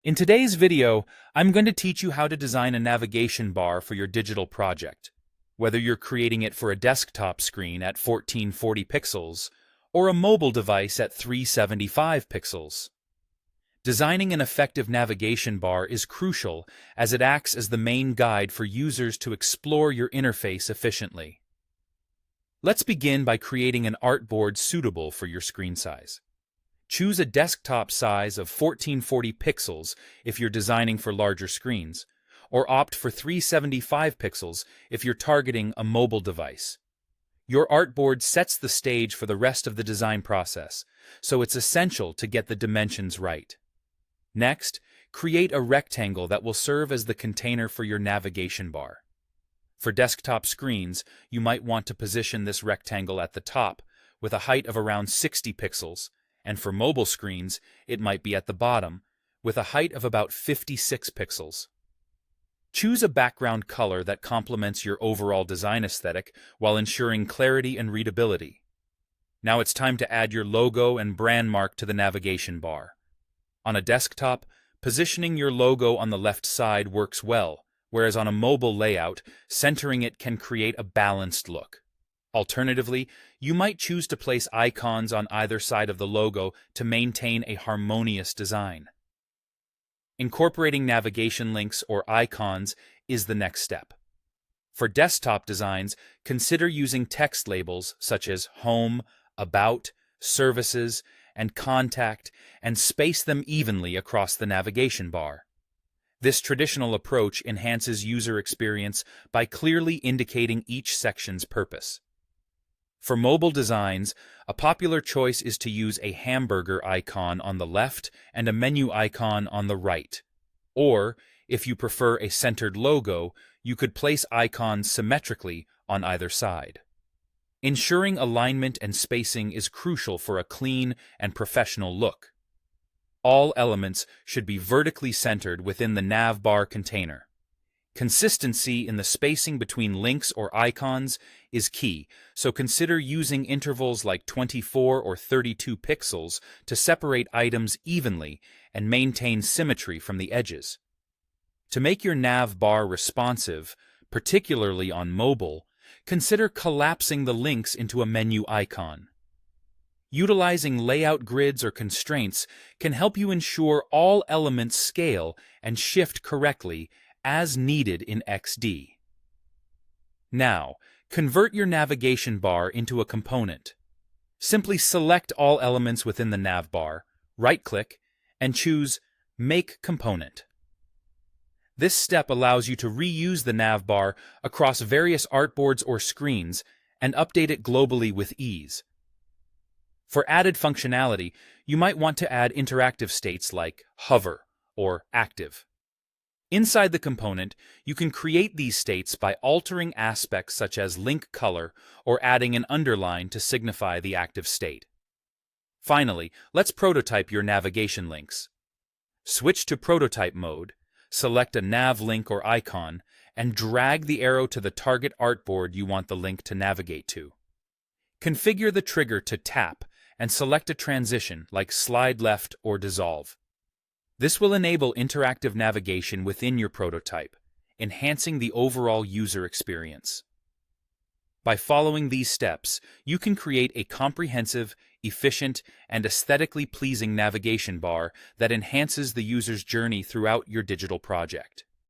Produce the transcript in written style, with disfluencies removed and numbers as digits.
In today's video, I'm going to teach you how to design a navigation bar for your digital project, whether you're creating it for a desktop screen at 1440 pixels or a mobile device at 375 pixels. Designing an effective navigation bar is crucial as it acts as the main guide for users to explore your interface efficiently. Let's begin by creating an artboard suitable for your screen size. Choose a desktop size of 1440 pixels if you're designing for larger screens, or opt for 375 pixels if you're targeting a mobile device. Your artboard sets the stage for the rest of the design process, so it's essential to get the dimensions right. Next, create a rectangle that will serve as the container for your navigation bar. For desktop screens, you might want to position this rectangle at the top, with a height of around 60 pixels, and for mobile screens, it might be at the bottom, with a height of about 56 pixels. Choose a background color that complements your overall design aesthetic while ensuring clarity and readability. Now it's time to add your logo and brand mark to the navigation bar. On a desktop, positioning your logo on the left side works well, whereas on a mobile layout, centering it can create a balanced look. Alternatively, you might choose to place icons on either side of the logo to maintain a harmonious design. Incorporating navigation links or icons is the next step. For desktop designs, consider using text labels such as Home, About, Services, and Contact, and space them evenly across the navigation bar. This traditional approach enhances user experience by clearly indicating each section's purpose. For mobile designs, a popular choice is to use a hamburger icon on the left and a menu icon on the right. Or, if you prefer a centered logo, you could place icons symmetrically on either side. Ensuring alignment and spacing is crucial for a clean and professional look. All elements should be vertically centered within the nav bar container. Consistency in the spacing between links or icons is key, so consider using intervals like 24 or 32 pixels to separate items evenly and maintain symmetry from the edges. To make your nav bar responsive, particularly on mobile, consider collapsing the links into a menu icon. Utilizing layout grids or constraints can help you ensure all elements scale and shift correctly as needed in XD. Now, convert your navigation bar into a component. Simply select all elements within the nav bar, right-click, and choose Make Component. This step allows you to reuse the nav bar across various artboards or screens and update it globally with ease. For added functionality, you might want to add interactive states like Hover or Active. Inside the component, you can create these states by altering aspects such as link color or adding an underline to signify the active state. Finally, let's prototype your navigation links. Switch to prototype mode, select a nav link or icon, and drag the arrow to the target artboard you want the link to navigate to. Configure the trigger to tap and select a transition like slide left or dissolve. This will enable interactive navigation within your prototype, enhancing the overall user experience. By following these steps, you can create a comprehensive, efficient, and aesthetically pleasing navigation bar that enhances the user's journey throughout your digital project.